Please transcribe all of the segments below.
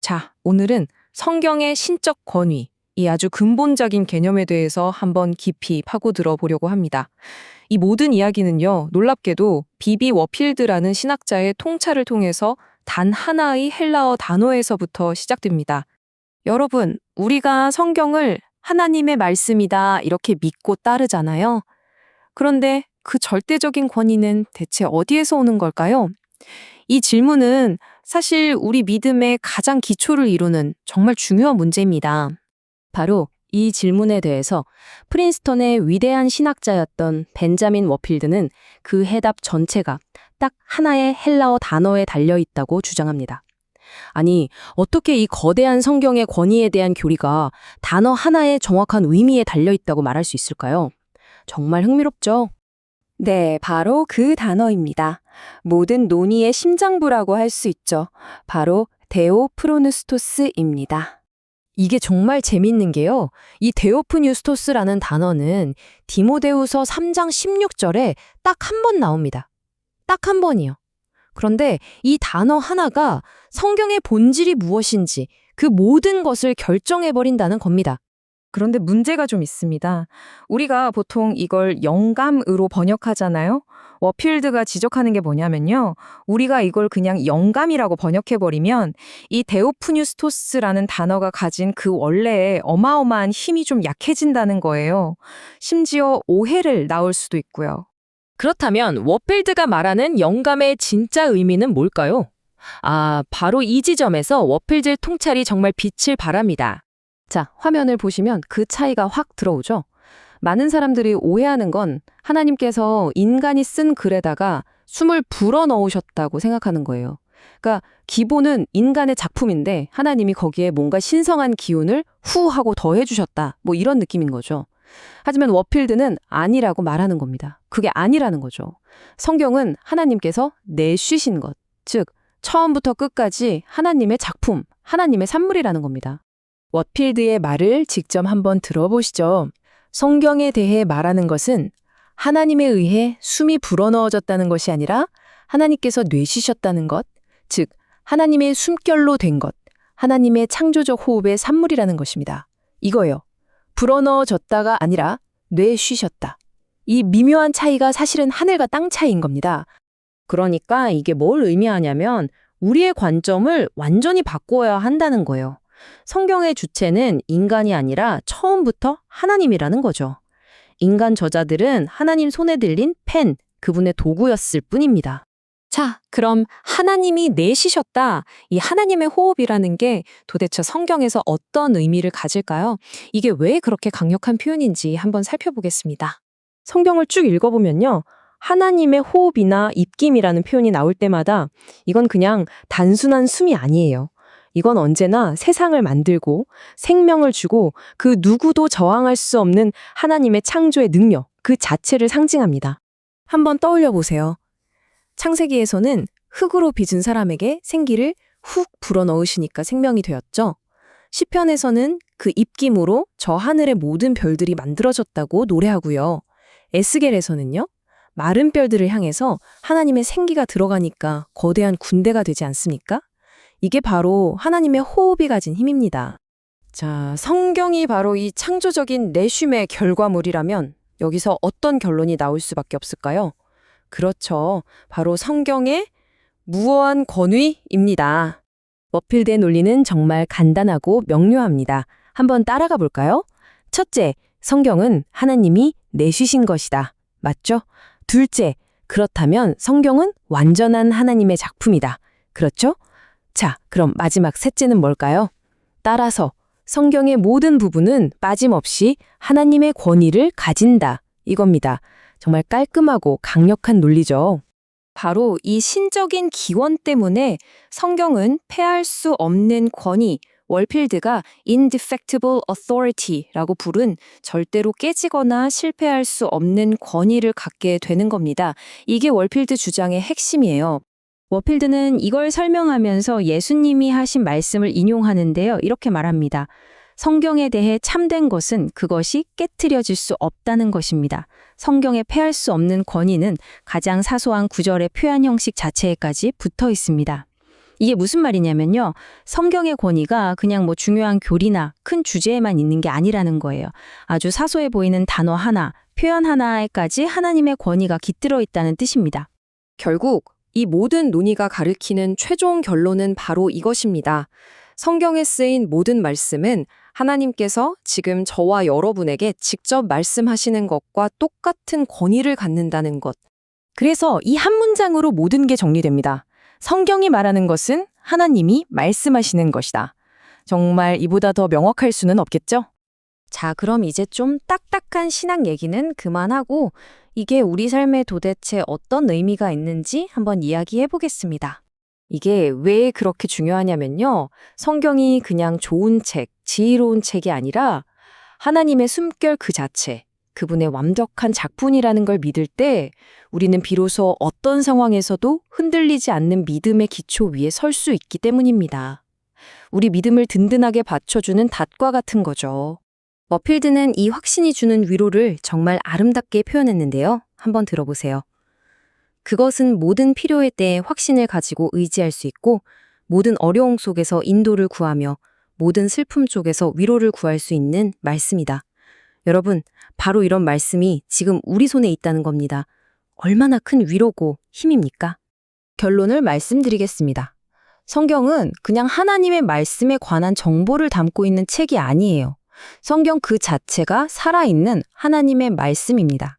자, 오늘은 성경의 신적 권위, 이 아주 근본적인 개념에 대해서 한번 깊이 파고들어 보려고 합니다. 이 모든 이야기는요, 놀랍게도 비비 워필드라는 신학자의 통찰을 통해서 단 하나의 헬라어 단어에서부터 시작됩니다. 여러분, 우리가 성경을 하나님의 말씀이다 이렇게 믿고 따르잖아요. 그런데 그 절대적인 권위는 대체 어디에서 오는 걸까요? 이 질문은 사실 우리 믿음의 가장 기초를 이루는 정말 중요한 문제입니다. 바로 이 질문에 대해서 프린스턴의 위대한 신학자였던 벤자민 워필드는 그 해답 전체가 딱 하나의 헬라어 단어에 달려 있다고 주장합니다. 아니, 어떻게 이 거대한 성경의 권위에 대한 교리가 단어 하나의 정확한 의미에 달려 있다고 말할 수 있을까요? 정말 흥미롭죠? 네, 바로 그 단어입니다. 모든 논의의 심장부라고 할 수 있죠. 바로 데오프로누스토스입니다. 이게 정말 재밌는 게요. 이 데오프뉴스토스라는 단어는 디모데후서 3장 16절에 딱 한 번 나옵니다. 딱 한 번이요. 그런데 이 단어 하나가 성경의 본질이 무엇인지 그 모든 것을 결정해버린다는 겁니다. 그런데 문제가 좀 있습니다. 우리가 보통 이걸 영감으로 번역하잖아요. 워필드가 지적하는 게 뭐냐면요. 우리가 이걸 그냥 영감이라고 번역해버리면 이 데오프뉴스토스라는 단어가 가진 그 원래의 어마어마한 힘이 좀 약해진다는 거예요. 심지어 오해를 낳을 수도 있고요. 그렇다면 워필드가 말하는 영감의 진짜 의미는 뭘까요? 바로 이 지점에서 워필드의 통찰이 정말 빛을 발합니다. 자, 화면을 보시면 그 차이가 확 들어오죠? 많은 사람들이 오해하는 건 하나님께서 인간이 쓴 글에다가 숨을 불어넣으셨다고 생각하는 거예요. 그러니까 기본은 인간의 작품인데 하나님이 거기에 뭔가 신성한 기운을 후 하고 더해주셨다. 뭐 이런 느낌인 거죠. 하지만 워필드는 아니라고 말하는 겁니다. 그게 아니라는 거죠. 성경은 하나님께서 내쉬신 것, 즉 처음부터 끝까지 하나님의 작품, 하나님의 산물이라는 겁니다. 워필드의 말을 직접 한번 들어보시죠. 성경에 대해 말하는 것은 하나님에 의해 숨이 불어넣어졌다는 것이 아니라 하나님께서 뇌쉬셨다는 것, 즉 하나님의 숨결로 된 것, 하나님의 창조적 호흡의 산물이라는 것입니다. 이거요. 불어넣어졌다가 아니라 뇌쉬셨다. 이 미묘한 차이가 사실은 하늘과 땅 차이인 겁니다. 그러니까 이게 뭘 의미하냐면 우리의 관점을 완전히 바꿔야 한다는 거예요. 성경의 주체는 인간이 아니라 처음부터 하나님이라는 거죠. 인간 저자들은 하나님 손에 들린 펜, 그분의 도구였을 뿐입니다. 자, 그럼 하나님이 내쉬셨다. 이 하나님의 호흡이라는 게 도대체 성경에서 어떤 의미를 가질까요? 이게 왜 그렇게 강력한 표현인지 한번 살펴보겠습니다. 성경을 쭉 읽어보면요. 하나님의 호흡이나 입김이라는 표현이 나올 때마다 이건 그냥 단순한 숨이 아니에요. 이건 언제나 세상을 만들고 생명을 주고 그 누구도 저항할 수 없는 하나님의 창조의 능력, 그 자체를 상징합니다. 한번 떠올려 보세요. 창세기에서는 흙으로 빚은 사람에게 생기를 훅 불어넣으시니까 생명이 되었죠. 시편에서는 그 입김으로 저 하늘의 모든 별들이 만들어졌다고 노래하고요. 에스겔에서는요. 마른 뼈들을 향해서 하나님의 생기가 들어가니까 거대한 군대가 되지 않습니까? 이게 바로 하나님의 호흡이 가진 힘입니다. 자, 성경이 바로 이 창조적인 내쉼의 결과물이라면 여기서 어떤 결론이 나올 수밖에 없을까요? 그렇죠. 바로 성경의 무어한 권위입니다. 워필드의 논리는 정말 간단하고 명료합니다. 한번 따라가 볼까요? 첫째, 성경은 하나님이 내쉬신 것이다. 맞죠? 둘째, 그렇다면 성경은 완전한 하나님의 작품이다. 그렇죠? 자, 그럼 마지막 셋째는 뭘까요? 따라서 성경의 모든 부분은 빠짐없이 하나님의 권위를 가진다. 이겁니다. 정말 깔끔하고 강력한 논리죠. 바로 이 신적인 기원 때문에 성경은 패할 수 없는 권위, 월필드가 indefectible authority라고 부른 절대로 깨지거나 실패할 수 없는 권위를 갖게 되는 겁니다. 이게 월필드 주장의 핵심이에요. 워필드는 이걸 설명하면서 예수님이 하신 말씀을 인용하는데요. 이렇게 말합니다. 성경에 대해 참된 것은 그것이 깨트려질 수 없다는 것입니다. 성경에 패할 수 없는 권위는 가장 사소한 구절의 표현 형식 자체에까지 붙어 있습니다. 이게 무슨 말이냐면요. 성경의 권위가 그냥 뭐 중요한 교리나 큰 주제에만 있는 게 아니라는 거예요. 아주 사소해 보이는 단어 하나, 표현 하나에까지 하나님의 권위가 깃들어 있다는 뜻입니다. 결국 이 모든 논의가 가리키는 최종 결론은 바로 이것입니다. 성경에 쓰인 모든 말씀은 하나님께서 지금 저와 여러분에게 직접 말씀하시는 것과 똑같은 권위를 갖는다는 것. 그래서 이 한 문장으로 모든 게 정리됩니다. 성경이 말하는 것은 하나님이 말씀하시는 것이다. 정말 이보다 더 명확할 수는 없겠죠? 자, 그럼 이제 좀 딱딱한 신학 얘기는 그만하고 이게 우리 삶에 도대체 어떤 의미가 있는지 한번 이야기해 보겠습니다. 이게 왜 그렇게 중요하냐면요. 성경이 그냥 좋은 책, 지혜로운 책이 아니라 하나님의 숨결 그 자체, 그분의 완벽한 작품이라는 걸 믿을 때 우리는 비로소 어떤 상황에서도 흔들리지 않는 믿음의 기초 위에 설 수 있기 때문입니다. 우리 믿음을 든든하게 받쳐주는 닷과 같은 거죠. 머필드는 이 확신이 주는 위로를 정말 아름답게 표현했는데요. 한번 들어보세요. 그것은 모든 필요의 때에 확신을 가지고 의지할 수 있고 모든 어려움 속에서 인도를 구하며 모든 슬픔 속에서 위로를 구할 수 있는 말씀이다. 여러분, 바로 이런 말씀이 지금 우리 손에 있다는 겁니다. 얼마나 큰 위로고 힘입니까? 결론을 말씀드리겠습니다. 성경은 그냥 하나님의 말씀에 관한 정보를 담고 있는 책이 아니에요. 성경 그 자체가 살아있는 하나님의 말씀입니다.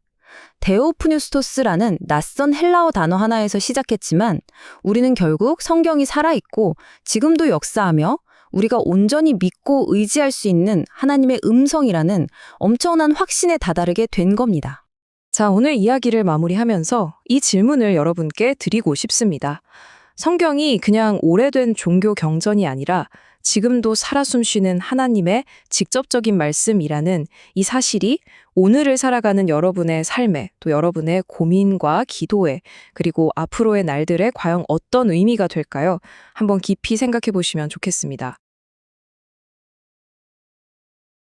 데오프뉴스토스라는 낯선 헬라어 단어 하나에서 시작했지만 우리는 결국 성경이 살아있고 지금도 역사하며 우리가 온전히 믿고 의지할 수 있는 하나님의 음성이라는 엄청난 확신에 다다르게 된 겁니다. 자, 오늘 이야기를 마무리하면서 이 질문을 여러분께 드리고 싶습니다. 성경이 그냥 오래된 종교 경전이 아니라 지금도 살아 숨쉬는 하나님의 직접적인 말씀이라는 이 사실이 오늘을 살아가는 여러분의 삶에 또 여러분의 고민과 기도에 그리고 앞으로의 날들에 과연 어떤 의미가 될까요? 한번 깊이 생각해 보시면 좋겠습니다.